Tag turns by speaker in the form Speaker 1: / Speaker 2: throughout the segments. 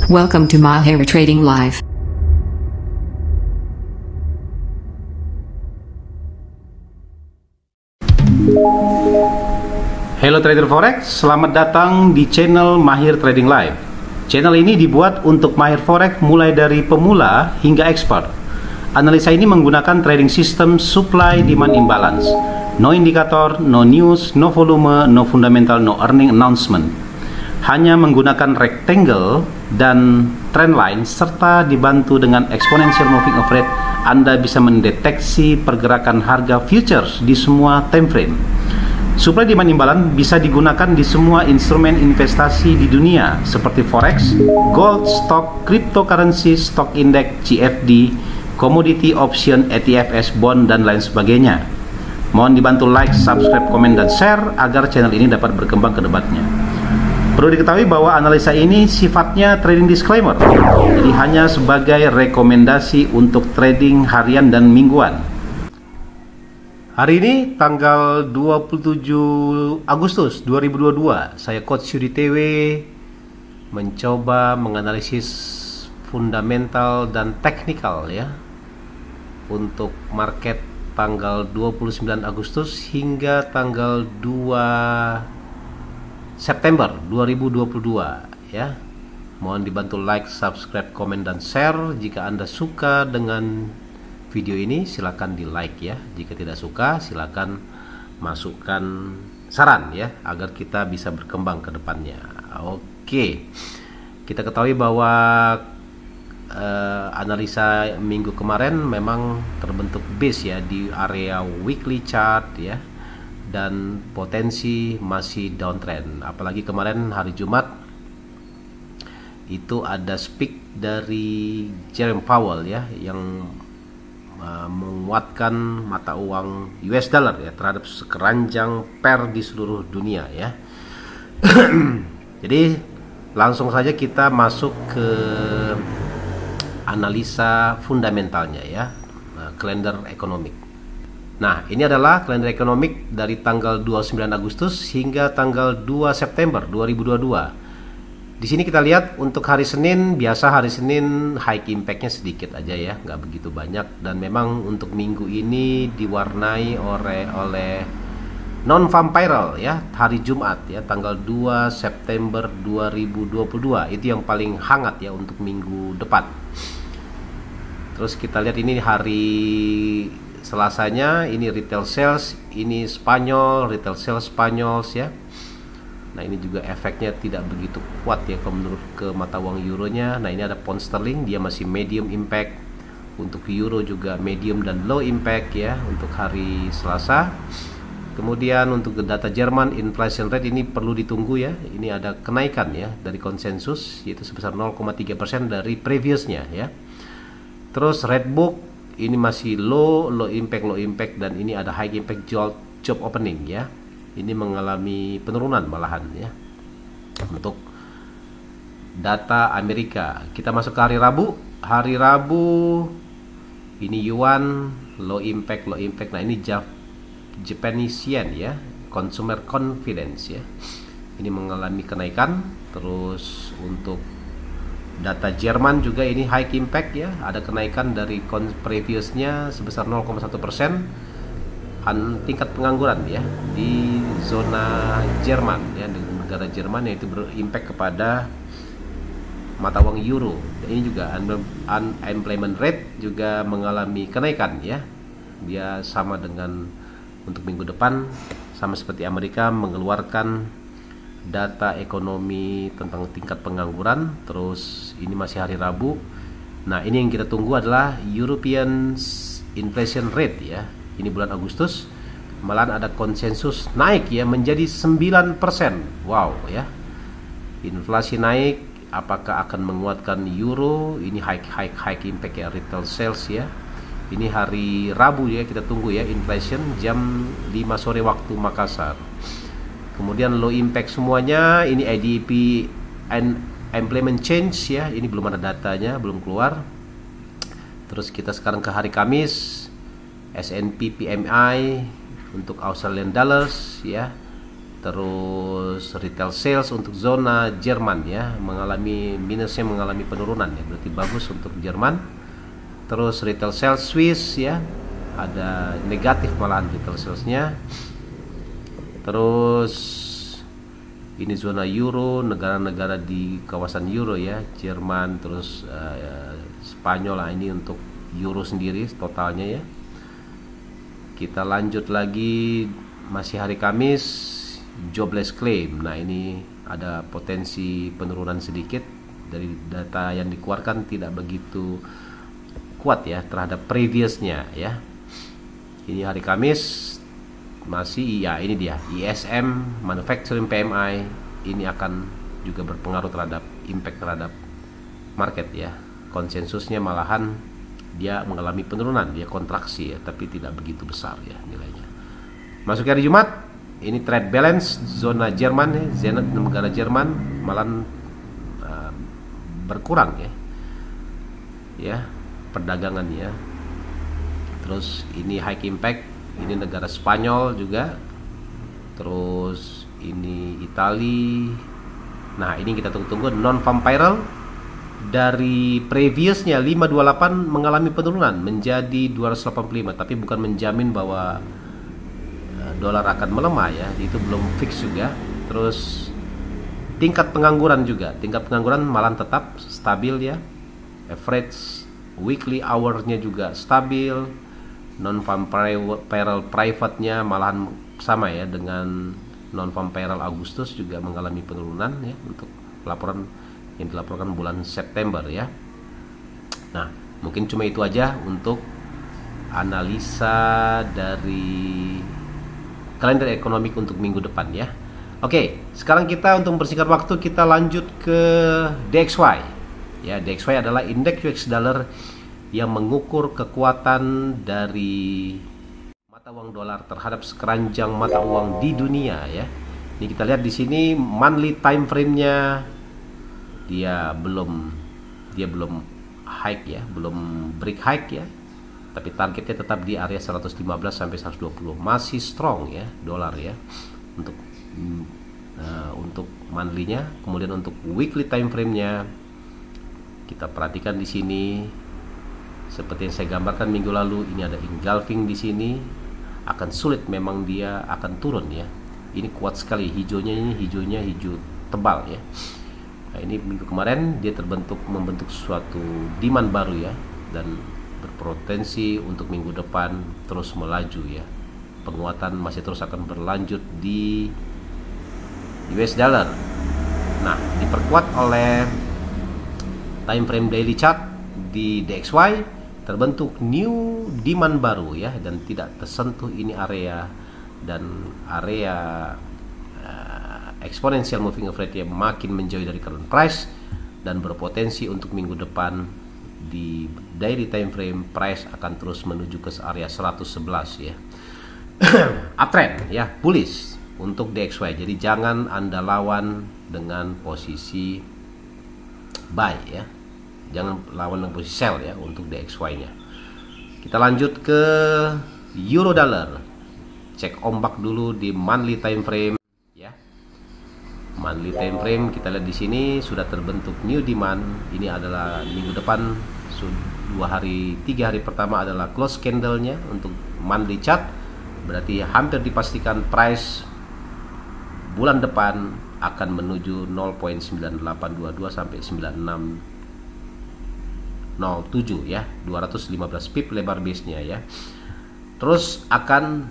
Speaker 1: Welcome to Mahir Trading Live.
Speaker 2: Halo trader forex, selamat datang di channel Mahir Trading Live. Channel ini dibuat untuk mahir forex mulai dari pemula hingga expert. Analisa ini menggunakan trading system supply demand imbalance. No indikator, no news, no volume, no fundamental, no earning announcement. Hanya menggunakan rectangle dan trend line serta dibantu dengan exponential moving average, Anda bisa mendeteksi pergerakan harga futures di semua time frame. Supply demand imbalance bisa digunakan di semua instrumen investasi di dunia seperti forex, gold, stock, cryptocurrency, stock index, CFD, commodity option, ETFs, bond, dan lain sebagainya. Mohon dibantu like, subscribe, komen, dan share agar channel ini dapat berkembang ke depannya. Perlu diketahui bahwa analisa ini sifatnya trading disclaimer, jadi hanya sebagai rekomendasi untuk trading harian dan mingguan. Hari ini tanggal 27 Agustus 2022, saya Coach Yudi TW mencoba menganalisis fundamental dan teknikal ya untuk market tanggal 29 Agustus hingga tanggal 2 September 2022 ya. Mohon dibantu like, subscribe, komen, dan share. Jika Anda suka dengan video ini silakan di like ya. Jika tidak suka silakan masukkan saran ya agar kita bisa berkembang ke depannya. Oke. Kita ketahui bahwa analisa minggu kemarin memang terbentuk base ya di area weekly chart ya, dan potensi masih downtrend. Apalagi kemarin hari Jumat itu ada speak dari Jerome Powell ya yang menguatkan mata uang US dollar ya terhadap sekeranjang pair di seluruh dunia ya. Jadi langsung saja kita masuk ke analisa fundamentalnya ya, kalender ekonomik. Nah, ini adalah kalender ekonomik dari tanggal 29 Agustus hingga tanggal 2 September 2022. Di sini kita lihat untuk hari Senin, biasa hari Senin high impact-nya sedikit aja ya, nggak begitu banyak. Dan memang untuk minggu ini diwarnai oleh non-farm payroll ya, hari Jumat ya, tanggal 2 September 2022. Itu yang paling hangat ya untuk minggu depan. Terus kita lihat ini hari Selasanya, ini retail sales, ini Spanyol, retail sales Spanyol ya. Nah ini juga efeknya tidak begitu kuat ya kalau menurut ke mata uang euronya. Nah ini ada pound sterling, dia masih medium impact. Untuk euro juga medium dan low impact ya untuk hari Selasa. Kemudian untuk data Jerman, inflation rate ini perlu ditunggu ya. Ini ada kenaikan ya dari konsensus, yaitu sebesar 0,3% dari previousnya ya. Terus Redbook ini masih low impact, dan ini ada high impact job opening ya. Ini mengalami penurunan malahan ya. Untuk data Amerika, kita masuk ke hari Rabu. Hari Rabu ini yuan low impact. Nah ini Japanese yen ya, consumer confidence ya. Ini mengalami kenaikan. Terus untuk data Jerman juga ini high impact ya, ada kenaikan dari previousnya sebesar 0,1%. Tingkat pengangguran ya di zona Jerman ya, negara Jerman, yaitu berimpact kepada mata uang euro. Ini juga unemployment rate juga mengalami kenaikan ya. Dia sama dengan untuk minggu depan, sama seperti Amerika mengeluarkan data ekonomi tentang tingkat pengangguran. Terus ini masih hari Rabu. Nah ini yang kita tunggu adalah European inflation rate ya. Ini bulan Agustus malahan ada konsensus naik ya menjadi 9%. Wow ya. Inflasi naik, apakah akan menguatkan euro? Ini high impact ya, retail sales ya. Ini hari Rabu ya, kita tunggu ya inflation jam 5 sore waktu Makassar. Kemudian low impact semuanya, ini IDP and employment change ya, ini belum ada datanya, belum keluar. Terus kita sekarang ke hari Kamis, S&P PMI untuk Australian dollars ya. Terus retail sales untuk zona Jerman ya mengalami minusnya, mengalami penurunan ya, berarti bagus untuk Jerman. Terus retail sales Swiss ya ada negatif malahan retail salesnya. Terus ini zona Euro, negara-negara di kawasan Euro ya, Jerman, terus Spanyol lah, ini untuk Euro sendiri totalnya ya. Kita lanjut lagi, masih hari Kamis, jobless claim. Nah, ini ada potensi penurunan sedikit dari data yang dikeluarkan, tidak begitu kuat ya terhadap previousnya ya. Ini hari Kamis masih ya, ini dia ISM manufacturing PMI, ini akan juga berpengaruh terhadap impact terhadap market ya. Konsensusnya malahan dia mengalami penurunan, dia kontraksi ya, tapi tidak begitu besar ya nilainya. Masuk hari Jumat, ini trade balance zona Jerman ya, negara Jerman malah berkurang ya, ya perdagangan ya. Terus ini high impact, ini negara Spanyol juga. Terus ini Itali. Nah, ini kita tunggu-tunggu non farm payroll dari previousnya 528 mengalami penurunan menjadi 285, tapi bukan menjamin bahwa dolar akan melemah ya, itu belum fix juga. Terus tingkat pengangguran juga, tingkat pengangguran malah tetap stabil ya. Average weekly hour-nya juga stabil. Non farm payroll private-nya malahan sama ya dengan non farm payroll Agustus, juga mengalami penurunan ya untuk laporan yang dilaporkan bulan September ya. Nah, mungkin cuma itu aja untuk analisa dari kalender ekonomi untuk minggu depan ya. Oke, sekarang kita untuk mempersingkat waktu, kita lanjut ke DXY. Ya, DXY adalah indeks US dollar yang mengukur kekuatan dari mata uang dolar terhadap sekeranjang mata uang di dunia ya. Ini kita lihat di sini monthly time frame-nya dia belum high ya, belum break high ya. Tapi targetnya tetap di area 115 sampai 120, masih strong ya dolar ya untuk monthly-nya. Kemudian untuk weekly time frame-nya kita perhatikan di sini seperti yang saya gambarkan minggu lalu, ini ada engulfing di sini, akan sulit memang dia akan turun ya. Ini kuat sekali hijaunya, ini hijaunya hijau tebal ya. Nah, ini minggu kemarin dia membentuk suatu demand baru ya, dan berpotensi untuk minggu depan terus melaju ya. Penguatan masih terus akan berlanjut di US dollar. Nah, diperkuat oleh time frame daily chart di DXY, terbentuk new demand baru ya, dan tidak tersentuh ini area, dan area exponential moving average yang makin menjauh dari current price, dan berpotensi untuk minggu depan di daily time frame price akan terus menuju ke area 111 ya. Uptrend ya, bullish untuk DXY. Jadi jangan Anda lawan dengan posisi buy ya. Jangan lawan dengan posisi sell ya untuk DXY-nya. Kita lanjut ke euro dollar. Cek ombak dulu di monthly time frame ya. Monthly time frame kita lihat di sini sudah terbentuk new demand. Ini adalah minggu depan, 3 hari pertama adalah close candle-nya untuk monthly chart. Berarti hampir dipastikan price bulan depan akan menuju 0.9822 sampai 9607 ya, 215 pip lebar base-nya ya. Terus akan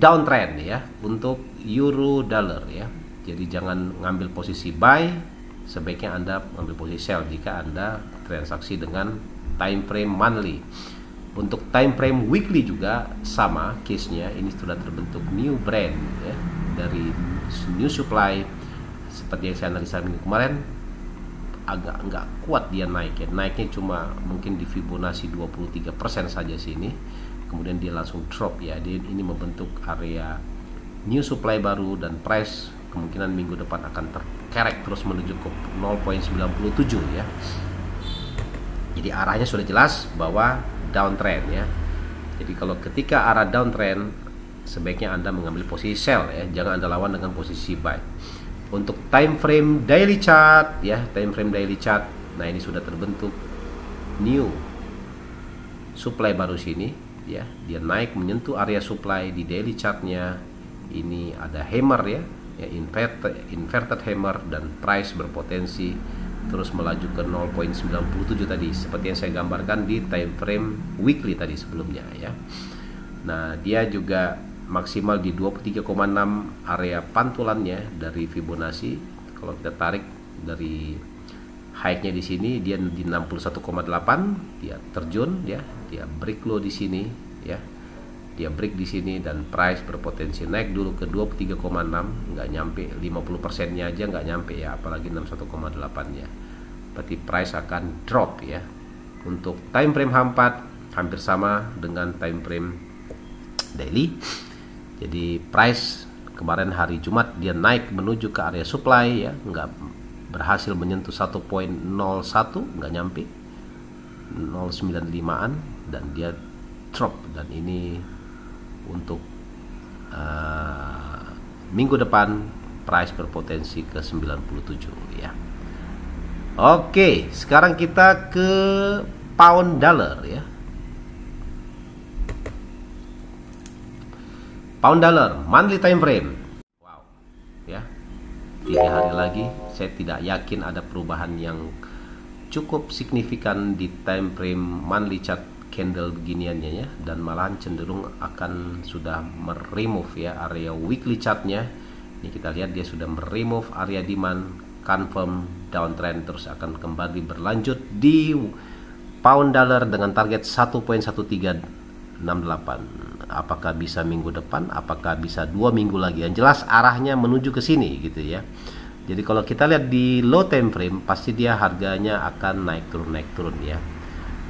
Speaker 2: downtrend ya untuk euro dollar ya. Jadi jangan ngambil posisi buy, sebaiknya Anda ambil posisi sell jika Anda transaksi dengan time frame monthly. Untuk time frame weekly juga sama case-nya. Ini sudah terbentuk new brand ya, dari new supply. Seperti yang saya analisa minggu kemarin, agak nggak kuat dia naik ya. Naiknya cuma mungkin di Fibonacci 23% saja sini. Kemudian dia langsung drop ya. Ini membentuk area new supply baru, dan price kemungkinan minggu depan akan terkerek terus menuju ke 0.97 ya. Jadi arahnya sudah jelas bahwa downtrend ya. Jadi kalau ketika arah downtrend, sebaiknya Anda mengambil posisi sell ya, jangan Anda lawan dengan posisi buy. Untuk time frame daily chart ya, time frame daily chart, nah ini sudah terbentuk new supply baru sini ya, dia naik menyentuh area supply di daily chartnya. Ini ada hammer ya, inverted hammer, dan price berpotensi terus melaju ke 0.97 tadi seperti yang saya gambarkan di time frame weekly tadi sebelumnya ya. Nah, dia juga maksimal di 23,6 area pantulannya dari Fibonacci. Kalau kita tarik dari high-nya di sini, dia di 61,8, dia terjun ya, dia break low di sini ya. Dia break di sini dan price berpotensi naik dulu ke 23,6, nggak nyampe 50%-nya aja nggak nyampe ya, apalagi 61,8-nya. Berarti price akan drop ya. Untuk time frame H4 hampir sama dengan time frame daily. Jadi price kemarin hari Jumat dia naik menuju ke area supply ya, nggak berhasil menyentuh 1.01, nggak nyampe 0.95-an, dan dia drop. Dan ini untuk minggu depan price berpotensi ke 97 ya. Oke, sekarang kita ke pound dollar ya. Pound dollar monthly time frame. Wow ya, 3 hari lagi. Saya tidak yakin ada perubahan yang cukup signifikan di time frame monthly chart candle beginiannya ya, dan malahan cenderung akan sudah meremove ya area weekly chartnya. Ini kita lihat dia sudah meremove area demand, confirm downtrend, terus akan kembali berlanjut di pound dollar dengan target 1.1368. Apakah bisa minggu depan, apakah bisa 2 minggu lagi? Yang jelas arahnya menuju ke sini gitu ya. Jadi kalau kita lihat di low time frame, pasti dia harganya akan naik turun ya,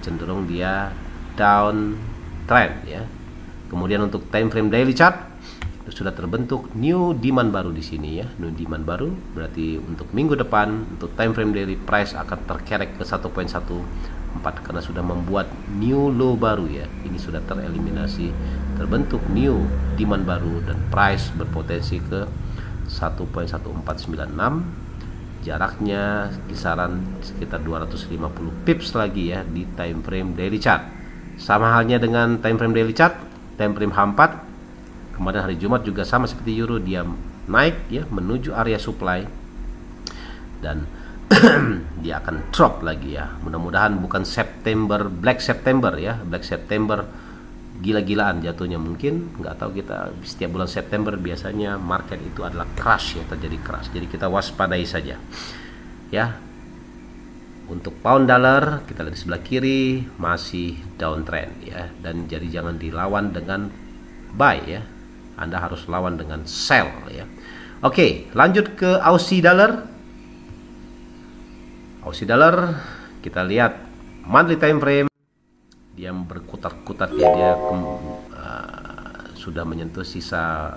Speaker 2: cenderung dia down trend ya. Kemudian untuk time frame daily chart sudah terbentuk new demand baru di sini ya, new demand baru. Berarti untuk minggu depan untuk time frame daily price akan terkerek ke 1.14 karena sudah membuat new low baru ya. Ini sudah tereliminasi, terbentuk new demand baru dan price berpotensi ke 1.1496. Jaraknya kisaran sekitar 250 pips lagi ya di time frame daily chart. Sama halnya dengan time frame daily chart, time frame H4 kemarin hari Jumat juga sama seperti euro, dia naik ya menuju area supply dan dia akan drop lagi ya. Mudah-mudahan bukan September, Black September ya, Black September gila-gilaan jatuhnya, mungkin nggak tahu. Kita setiap bulan September biasanya market itu adalah crash ya, terjadi crash, jadi kita waspadai saja ya. Untuk pound dollar kita lihat di sebelah kiri masih downtrend ya, dan jadi jangan dilawan dengan buy ya, Anda harus lawan dengan sell ya. Oke, lanjut ke Aussie dollar. Aussie dollar kita lihat monthly time frame dia berkutat-kutat ya, dia sudah menyentuh sisa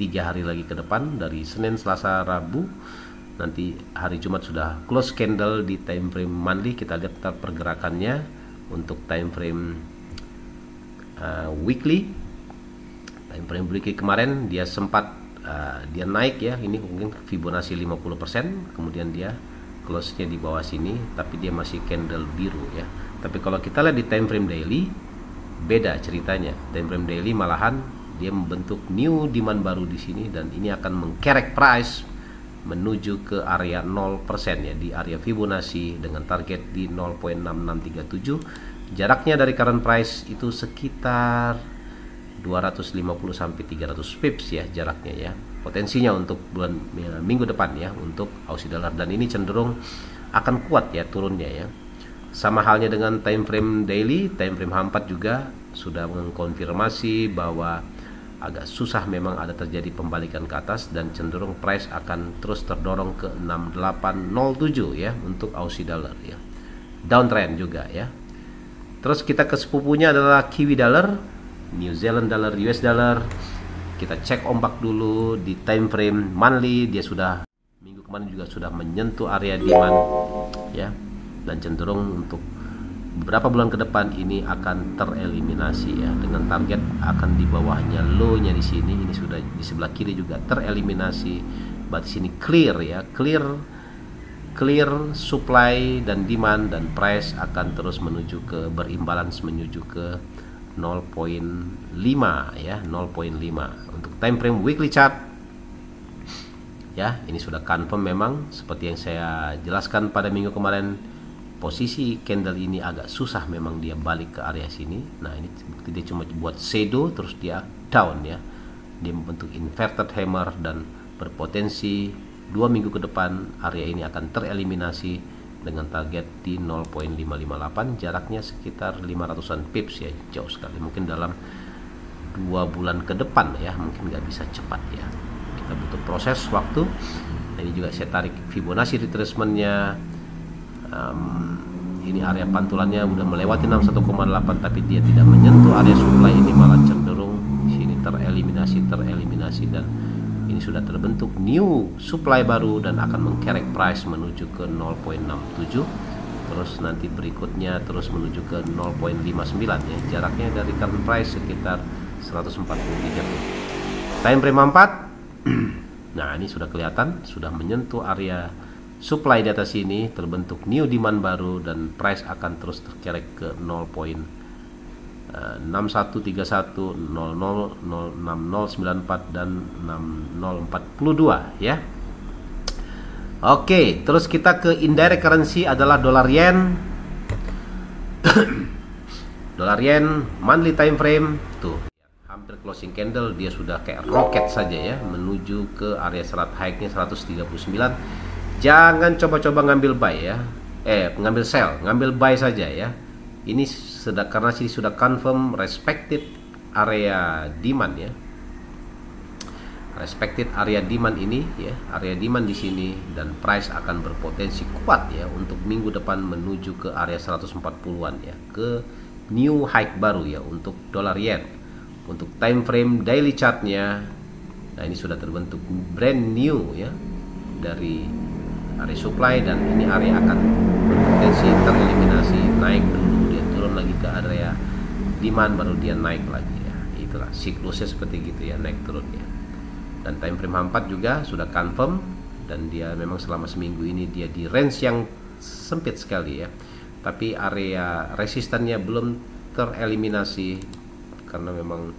Speaker 2: 3 hari lagi ke depan dari Senin, Selasa, Rabu. Nanti hari Jumat sudah close candle di time frame monthly. Kita lihat pergerakannya untuk time frame weekly. Time frame weekly kemarin dia sempat dia naik ya, ini mungkin Fibonacci 50%, kemudian dia close-nya di bawah sini, tapi dia masih candle biru ya. Tapi kalau kita lihat di time frame daily beda ceritanya. Time frame daily malahan dia membentuk new demand baru di sini, dan ini akan mengkerek price menuju ke area 0% ya, di area Fibonacci dengan target di 0.6637. Jaraknya dari current price itu sekitar 250 sampai 300 pips ya jaraknya ya. Potensinya untuk bulan minggu depan ya untuk Aussie dollar, dan ini cenderung akan kuat ya turunnya ya. Sama halnya dengan time frame daily, time frame H4 juga sudah mengkonfirmasi bahwa agak susah memang ada terjadi pembalikan ke atas, dan cenderung price akan terus terdorong ke 6807 ya untuk Aussie dollar ya. Downtrend juga ya. Terus kita ke sepupunya adalah Kiwi dollar, New Zealand dollar, US dollar. Kita cek ombak dulu di time frame monthly, dia sudah minggu kemarin juga sudah menyentuh area demand ya, dan cenderung untuk beberapa bulan ke depan ini akan tereliminasi ya, dengan target akan di bawahnya low-nya di sini. Ini sudah di sebelah kiri juga tereliminasi. Berarti sini clear ya, clear supply dan demand, dan price akan terus menuju ke berimbalance, menuju ke 0.5 ya, 0.5. Untuk time frame weekly chart ya, ini sudah confirm memang seperti yang saya jelaskan pada minggu kemarin. Posisi candle ini agak susah memang dia balik ke area sini. Nah, ini bukti dia cuma buat shadow terus dia down ya. Dia membentuk inverted hammer dan berpotensi 2 minggu ke depan area ini akan tereliminasi dengan target di 0.558, jaraknya sekitar 500-an pips ya, jauh sekali. Mungkin dalam 2 bulan ke depan ya, mungkin nggak bisa cepat ya, kita butuh proses waktu. Nah, ini juga saya tarik Fibonacci retracement-nya. Ini area pantulannya udah melewati 61,8, tapi dia tidak menyentuh area supply, ini malah cenderung sini tereliminasi, dan ini sudah terbentuk new supply baru dan akan mengkerek price menuju ke 0.67. Terus nanti berikutnya terus menuju ke 0.59 ya, jaraknya dari current price sekitar 143. Time frame 4. Nah, ini sudah kelihatan sudah menyentuh area supply di atas sini, terbentuk new demand baru, dan price akan terus terkerek ke 0.6131, 00, 06094 dan 6042 ya. Oke, terus kita ke indirect currency adalah dolar yen. Dolar yen monthly time frame tuh hampir closing candle, dia sudah kayak roket saja ya, menuju ke area serat high-nya 139. Jangan coba-coba ngambil buy ya, ngambil sell, ngambil buy saja ya. Ini sudah, karena sini sudah confirm respected area demand ya, respected area demand ini ya, area demand di sini, dan price akan berpotensi kuat ya untuk minggu depan menuju ke area 140-an ya, ke new high baru ya untuk dolar yen. Untuk time frame daily chartnya, nah ini sudah terbentuk brand new ya dari area supply, dan ini area akan berpotensi tereliminasi, naik dulu dia turun lagi ke area demand, baru dia naik lagi ya. Itulah siklusnya seperti gitu ya, naik turun ya. Dan time frame 4 juga sudah confirm, dan dia memang selama seminggu ini dia di range yang sempit sekali ya, tapi area resistannya belum tereliminasi karena memang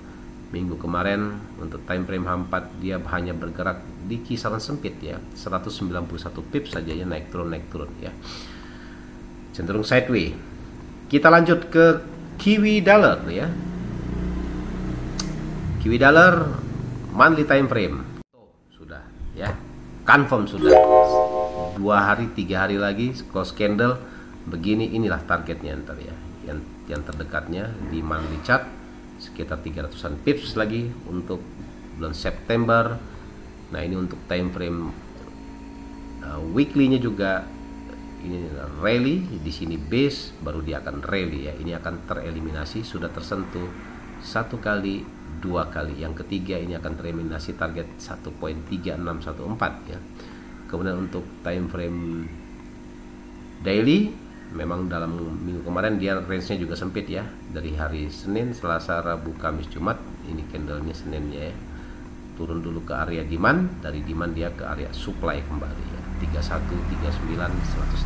Speaker 2: minggu kemarin untuk time frame 4 dia hanya bergerak di kisaran sempit ya, 191 pips saja ya, naik turun ya, cenderung sideways. Kita lanjut ke Kiwi dollar ya. Kiwi dollar monthly time frame sudah ya, confirm sudah 2 hari 3 hari lagi close candle begini. Inilah targetnya ntar ya, yang terdekatnya di monthly chart sekitar 300-an pips lagi untuk bulan September. Nah, ini untuk time frame weekly-nya juga ini rally di sini base, baru dia akan rally ya. Ini akan tereliminasi, sudah tersentuh 1 kali, 2 kali. Yang ketiga ini akan tereliminasi target 1.3614 ya. Kemudian untuk time frame daily, memang dalam minggu kemarin dia range-nya juga sempit ya, dari hari Senin, Selasa, Rabu, Kamis, Jumat. Ini candlenya Seninnya ya, turun dulu ke area demand, dari demand dia ke area supply kembali ya, 31, 39,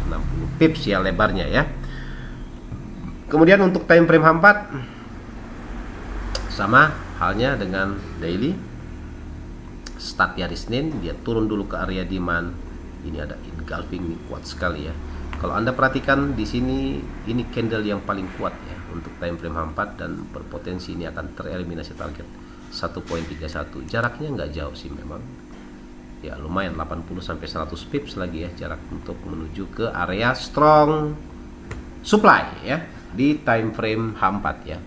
Speaker 2: 160 pips ya lebarnya ya. Kemudian untuk time frame 4 sama halnya dengan daily, start di hari Senin, dia turun dulu ke area demand. Ini ada engulfing, ini kuat sekali ya. Kalau Anda perhatikan di sini, ini candle yang paling kuat ya untuk time frame 4, dan berpotensi ini akan tereliminasi target 1.31. Jaraknya nggak jauh sih memang. Ya lumayan, 80 sampai 100 pips lagi ya jarak untuk menuju ke area strong supply ya di time frame 4 ya.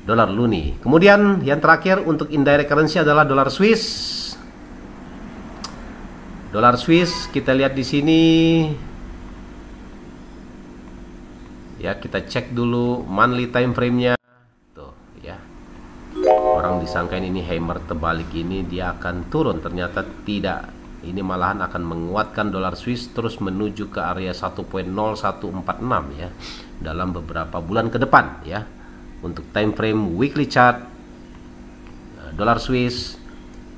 Speaker 2: Dolar luni. Kemudian yang terakhir untuk indirect currency adalah dolar Swiss. Dolar Swiss kita lihat di sini. Ya, kita cek dulu monthly time frame-nya. Tuh, ya. Orang disangkain ini hammer terbalik ini dia akan turun, ternyata tidak ini malahan akan menguatkan dolar Swiss terus menuju ke area 1.0146 ya dalam beberapa bulan ke depan ya. Untuk time frame weekly chart dolar Swiss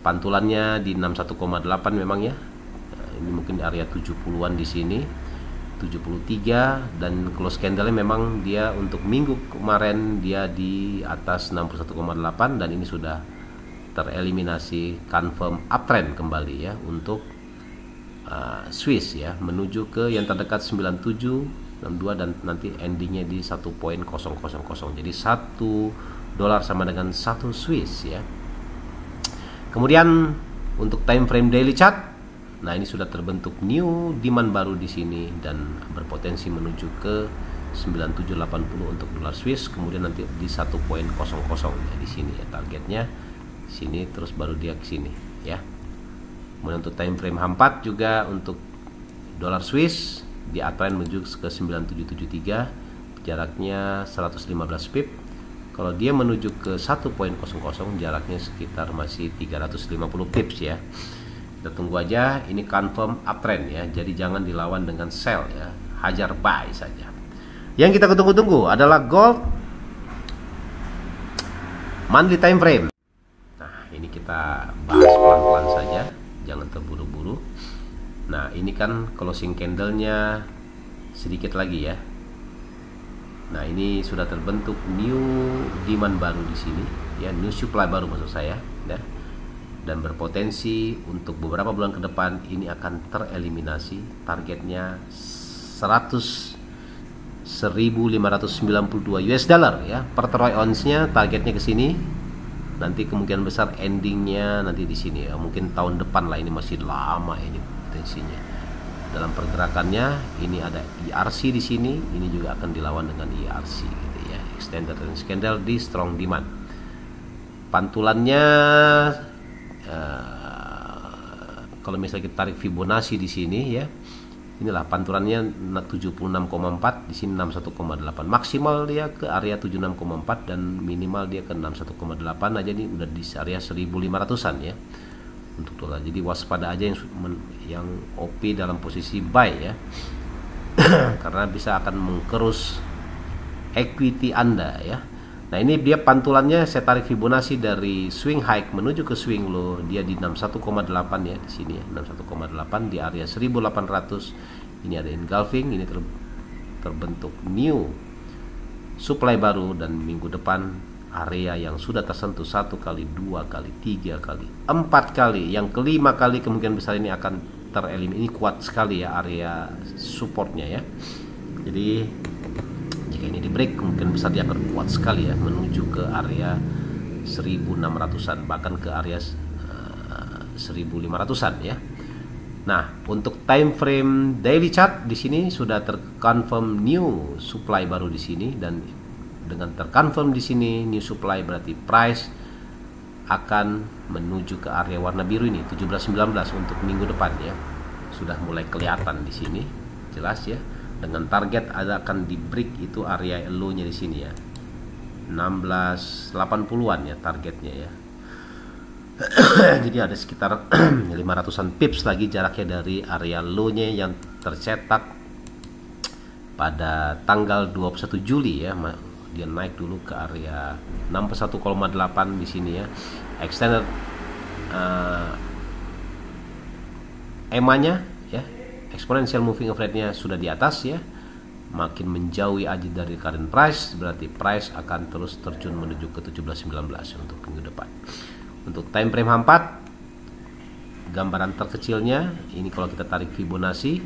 Speaker 2: pantulannya di 61,8 memang ya. Ini mungkin di area 70-an di sini. 73 dan close candle-nya memang dia untuk minggu kemarin dia di atas 61,8 dan ini sudah tereliminasi, confirm uptrend kembali ya untuk Swiss ya menuju ke yang terdekat 97, 62 dan nanti endingnya di 1.000. Jadi 1 dolar sama dengan 1 Swiss ya. Kemudian untuk time frame daily chart, nah ini sudah terbentuk new demand baru di sini dan berpotensi menuju ke 9780 untuk dolar Swiss, kemudian nanti di 1.00 ya di sini ya targetnya sini, terus baru dia ke sini ya. Kemudian untuk time frame H4 juga untuk dolar Swiss di uptrend menuju ke 9773, jaraknya 115 pip. Kalau dia menuju ke 1.00 jaraknya sekitar masih 350 pips ya. Kita tunggu aja, ini confirm uptrend ya. Jadi jangan dilawan dengan sell ya. Hajar buy saja. Yang kita tunggu-tunggu adalah gold monthly time frame. Nah, ini kita bahas pelan-pelan saja, jangan terburu-buru. Nah, ini kan closing candle-nya sedikit lagi ya. Nah, ini sudah terbentuk new demand baru di sini ya, new supply baru maksud saya ya. Dan berpotensi untuk beberapa bulan ke depan ini akan tereliminasi. Targetnya 1.592 US dollar ya per troy ounce-nya, targetnya ke sini. Nanti kemungkinan besar endingnya nanti di sini ya, mungkin tahun depan lah, ini masih lama ini potensinya. Dalam pergerakannya ini ada ERC di sini, ini juga akan dilawan dengan ERC gitu ya, extended range candle di strong demand. Pantulannya kalau misalnya kita tarik Fibonacci di sini ya, inilah pantulannya 76,4, di sini 61,8, maksimal dia ke area 76,4 dan minimal dia ke 61,8 aja, ini udah di area 1.500-an ya untuk dolar. Jadi waspada aja yang OP dalam posisi buy ya karena bisa akan mengkerus equity Anda ya. Nah, ini dia pantulannya, saya tarik Fibonacci dari swing high menuju ke swing low, dia di 61,8 ya di sini ya, 61,8 di area 1800. Ini ada engulfing, ini terbentuk new supply baru dan minggu depan area yang sudah tersentuh 1 kali, 2 kali, 3 kali, 4 kali, yang kelima kali kemungkinan besar ini akan tereliminasi. Ini kuat sekali ya area supportnya ya. Jadi jika ini di break kemungkinan besar dia akan kuat sekali ya menuju ke area 1600-an, bahkan ke area 1500-an ya. Nah, untuk time frame daily chart di sini sudah terconfirm new supply baru di sini, dan dengan terconfirm di sini new supply berarti price akan menuju ke area warna biru ini 17-19 untuk minggu depan ya. Sudah mulai kelihatan di sini jelas ya. Dengan target akan di break itu area low-nya di sini ya. 1680-an ya targetnya ya. Jadi ada sekitar 500-an pips lagi jaraknya dari area low-nya yang tercetak pada tanggal 21 Juli ya. Dia naik dulu ke area 61,8 di sini ya. Extended EMA-nya ya, exponential moving average-nya sudah di atas ya. Makin menjauhi aja dari current price, berarti price akan terus terjun menuju ke 17-19 untuk minggu depan. Untuk time frame H4, gambaran terkecilnya ini kalau kita tarik Fibonacci,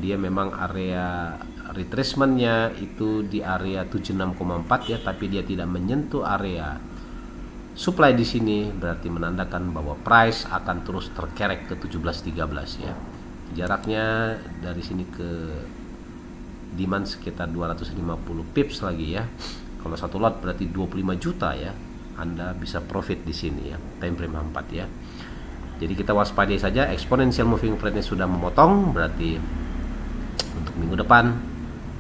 Speaker 2: dia memang area retracement-nya itu di area 76,4 ya, tapi dia tidak menyentuh area supply di sini, berarti menandakan bahwa price akan terus terkerek ke 17-13 ya. Jaraknya dari sini ke demand sekitar 250 pips lagi ya. Kalau satu lot berarti 25 juta ya. Anda bisa profit di sini ya, time frame 4 ya. Jadi kita waspadai saja, exponential moving average-nya sudah memotong, berarti untuk minggu depan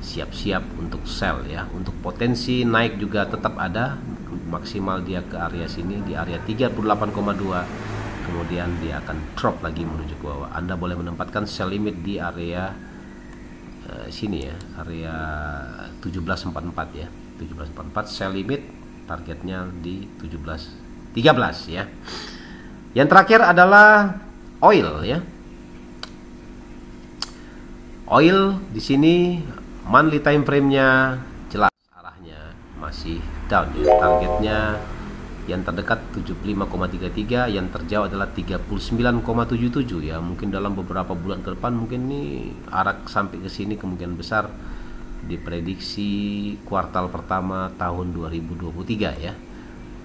Speaker 2: siap-siap untuk sell ya. Untuk potensi naik juga tetap ada, maksimal dia ke area sini di area 38,2 kemudian dia akan drop lagi menuju ke bawah. Anda boleh menempatkan sell limit di area sini ya, area 1744 ya, 1744 sell limit, targetnya di 1713 ya. Yang terakhir adalah oil ya. Oil di sini monthly time frame-nya jelas arahnya masih down ya. Targetnya yang terdekat 75,33, yang terjauh adalah 39,77 ya. Mungkin dalam beberapa bulan ke depan mungkin ini arah sampai ke sini kemungkinan besar diprediksi kuartal pertama tahun 2023 ya.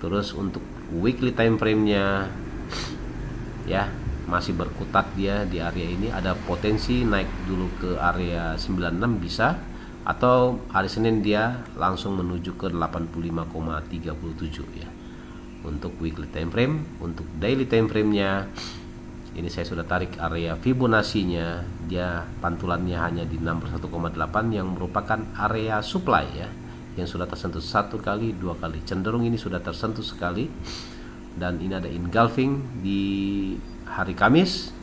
Speaker 2: Terus untuk weekly time frame-nya ya masih berkutat dia di area ini, ada potensi naik dulu ke area 96 bisa, atau hari Senin dia langsung menuju ke 85,37 ya. Untuk weekly time frame, untuk daily time frame-nya ini saya sudah tarik area Fibonacci-nya, dia pantulannya hanya di 61,8 yang merupakan area supply ya, yang sudah tersentuh satu kali, dua kali, cenderung ini sudah tersentuh sekali. Dan ini ada engulfing di hari Kamis,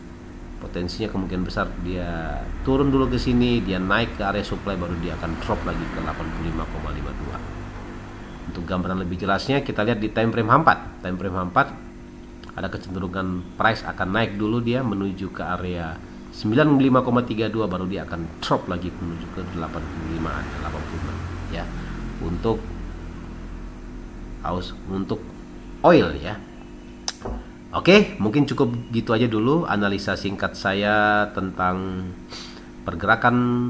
Speaker 2: potensinya kemungkinan besar dia turun dulu ke sini, dia naik ke area supply, baru dia akan drop lagi ke 85,52. Untuk gambaran lebih jelasnya kita lihat di time frame H4. Time frame H4 ada kecenderungan price akan naik dulu dia menuju ke area 95,32, baru dia akan drop lagi menuju ke 85 ya. Untuk oil ya. Oke, mungkin cukup gitu aja dulu analisa singkat saya tentang pergerakan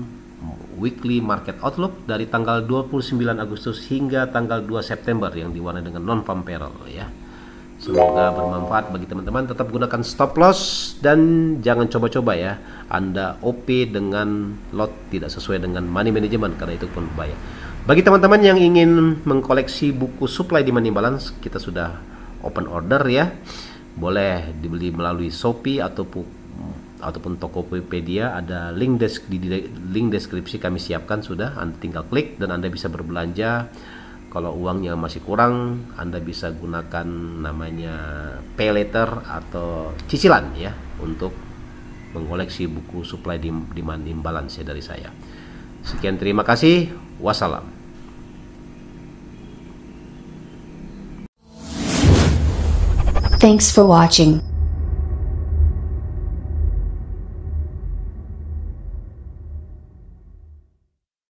Speaker 2: weekly market outlook dari tanggal 29 Agustus hingga tanggal 2 September yang diwarnai dengan non-farm payroll ya. Semoga bermanfaat bagi teman-teman. Tetap gunakan stop loss dan jangan coba-coba ya Anda OP dengan lot tidak sesuai dengan money management, karena itu pun berbahaya. Bagi teman-teman yang ingin mengkoleksi buku supply demand imbalance, kita sudah open order ya. Boleh dibeli melalui Shopee ataupun Tokopedia. Ada link link deskripsi kami siapkan sudah. Anda tinggal klik dan Anda bisa berbelanja. Kalau uangnya masih kurang, Anda bisa gunakan namanya pay later atau cicilan ya untuk mengoleksi buku supply demand imbalance ya dari saya. Sekian, terima kasih. Wassalam.
Speaker 3: Thanks for watching.